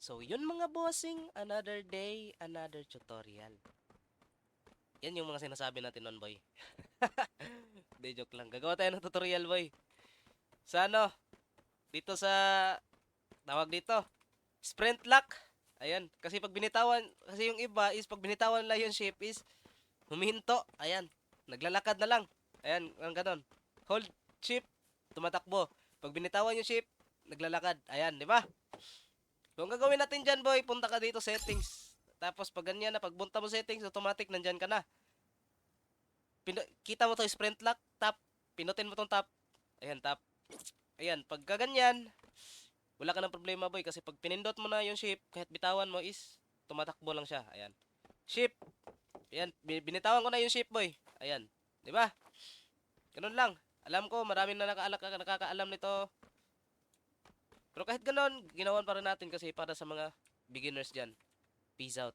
So, yun mga bossing, another day, another tutorial. Yan yung mga sinasabi natin nun, boy. Hindi, joke lang. Gagawa tayo ng tutorial, boy. Sa ano? Dito sa, tawag dito, sprint lock. Ayan, kasi pag binitawan, kasi yung iba is pag binitawan lang yung shape is humihinto. Ayan, naglalakad na lang. Ayan, ang ganon. Hold shift, tumatakbo. Pag binitawan yung shift, naglalakad. Ayan, di ba? So, ang gagawin natin dyan, boy, punta ka dito, settings. Tapos, pag ganyan na, pag punta mo settings, automatic, nandyan ka na. Kita mo to sprint lock, tap. Pinutin mo tong tap. Ayan, tap. Ayan, pag ganyan, wala ka ng problema, boy. Kasi pag pinindot mo na yung shift, kahit bitawan mo is, tumatakbo lang siya. Ayan. Shift. Ayan, binitawan ko na yung shift, boy. Ayan. Di ba? Ganun lang. Alam ko, marami na nakakaalam nito. Pero kahit ganun, ginawan pa rin natin kasi para sa mga beginners dyan. Peace out.